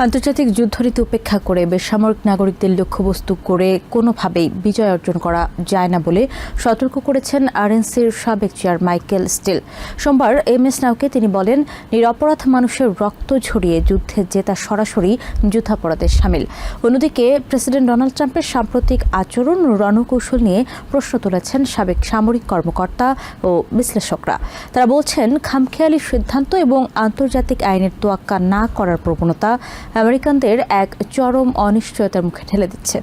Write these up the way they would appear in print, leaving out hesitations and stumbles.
আন্তর্জাতিক যুদ্ধরীতি উপেক্ষা করে বেসামরিক নাগরিকদের লক্ষ্যবস্তু করে কোনোভাবেই বিজয় অর্জন করা যায় না বলে সতর্ক করেছেন আরএনসির সাবেক চেয়ার মাইকেল স্টিল। সোমবার এমএস নাওকে তিনি বলেন, নিরপরাধ মানুষের রক্ত ঝরিয়ে যুদ্ধে জেতা সরাসরি যুদ্ধাপরাধের শামিল। অন্যদিকে প্রেসিডেন্ট ডোনাল্ড ট্রাম্পের সাম্প্রতিক আচরণ ও রণকৌশল নিয়ে প্রশ্ন তুলেছেন সাবেক সামরিক কর্মকর্তা ও বিশ্লেষকরা। তারা বলছেন, খামখেয়ালি সিদ্ধান্ত এবং আন্তর্জাতিক আইনের তোয়াক্কা না করার প্রবণতা আমেরিকানদের এক চরম অনিশ্চয়তার মুখে ঠেলে দিচ্ছে।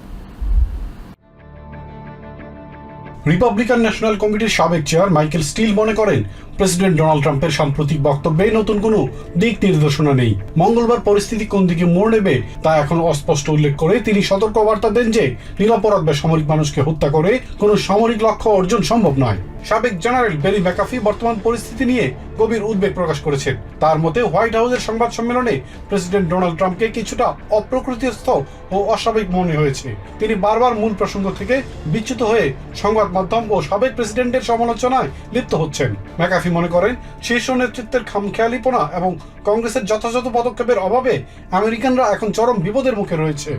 রিপাবলিকান ন্যাশনাল কমিটির সাবেক চেয়ার মাইকেল স্টিল মনে করেন, প্রেসিডেন্ট ডোনাল্ড ট্রাম্পের সাম্প্রতিক বক্তব্যে নতুন কোনো দিক নির্দেশনা নেই। মঙ্গলবার পরিস্থিতি কোন দিকে মোড় নেবে তা এখন অস্পষ্ট উল্লেখ করে তিনি সতর্কবার্তা দেন যে নিরপরাধ বেসামরিক মানুষকে হত্যা করে কোনো সামরিক লক্ষ্য অর্জন সম্ভব নয়। সাবেক জেনারেল বেরি ম্যাকাফি বর্তমান পরিস্থিতি নিয়ে গভীর উদ্বেগ প্রকাশ করেছেন। তার মতে, হোয়াইট হাউসের সংবাদ সম্মেলনে প্রেসিডেন্ট ডোনাল্ড ট্রাম্পকে কিছুটা অপ্রকৃতিস্থ ও অস্বাভাবিক মনে হয়েছে। তিনি বারবার মূল প্রসঙ্গ থেকে বিচ্যুত হয়ে সংবাদ মাধ্যম ও সাবেক প্রেসিডেন্টের সমালোচনায় লিপ্ত হচ্ছেন। ম্যাকাফি মনে করেন, শীর্ষ নেতৃত্বের খামখেয়ালিপনা এবং কংগ্রেসের যথাযথ পদক্ষেপের অভাবে আমেরিকানরা এখন চরম বিপদের মুখে রয়েছে।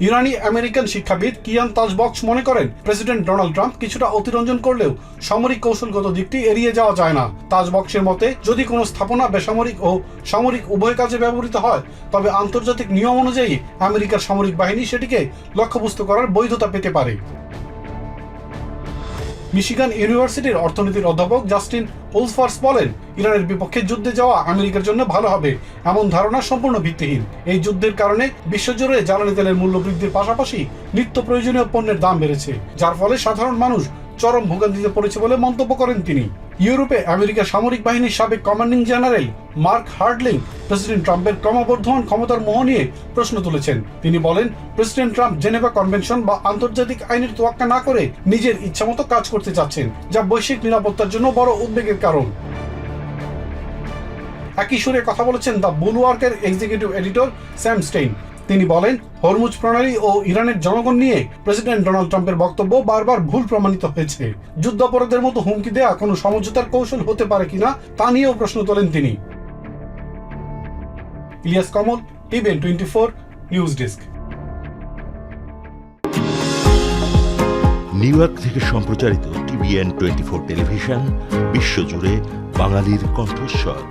ইরানি আমেরিকান শিক্ষাবিদ কিয়ান তাজবক্স মনে করেন, প্রেসিডেন্ট ডোনাল্ড ট্রাম্প কিছুটা অতিরঞ্জন করলেও সামরিক কৌশলগত দিকটি এড়িয়ে যাওয়া যায় না। তাজবক্সের মতে, যদি কোনো স্থাপনা বেসামরিক ও সামরিক উভয় কাজে ব্যবহৃত হয়, তবে আন্তর্জাতিক নিয়ম অনুযায়ী আমেরিকার সামরিক বাহিনী সেটিকে লক্ষ্যবস্তু করার বৈধতা পেতে পারে। মিশিগান ইউনিভার্সিটির অর্থনীতির অধ্যাপক জাস্টিন ওলসফার্স বলেন, ইরানের বিপক্ষে যুদ্ধে যাওয়া আমেরিকার জন্য ভালো হবে এমন ধারণা সম্পূর্ণ ভিত্তিহীন। এই যুদ্ধের কারণে বিশ্বজুড়ে জ্বালানি তেলের মূল্য বৃদ্ধির পাশাপাশি নিত্য প্রয়োজনীয় পণ্যের দাম বেড়েছে, যার ফলে সাধারণ মানুষ চরম ভোগান্তিতে পড়েছে বলে মন্তব্য করেন তিনি। ইউরোপে আমেরিকার সামরিক বাহিনীর সাবেক কমান্ডিং জেনারেল মার্ক হার্ডলিং প্রেসিডেন্ট ট্রাম্পের ক্রমবর্ধমান ক্ষমতার মোহ নিয়ে প্রশ্ন তুলেছেন। তিনি বলেন, প্রেসিডেন্ট ট্রাম্প জেনেভা কনভেনশন বা আন্তর্জাতিক আইনের তোয়াক্কা না করে নিজের ইচ্ছামতো কাজ করতে চাচ্ছেন, যা বৈশ্বিক নিরাপত্তার জন্য বড় উদ্বেগের কারণ। একই সুরে কথা বলেছেন দ্য বুলওয়ার্কের এক্সিকিউটিভ এডিটর স্যাম স্টেইন। তিনি বলেন, হরমুজ প্রণালী ও ইরানের জনগণ নিয়ে প্রেসিডেন্ট ডোনাল্ড ট্রাম্পের বক্তব্য বারবার ভুল প্রমাণিত হয়েছে। যুদ্ধাপরাধের মতো হুমকি দেয়া কোনো সমঝোতার কৌশল হতে পারে কিনা তা নিয়েও প্রশ্ন তোলেন তিনি। Ilias Kamal, TVN 24 news desk. New York থেকে সম্প্রচারিত টিভিএন 24 টেলিভিশন বিশ্বজুড়ে বাঙালির কণ্ঠস্বর।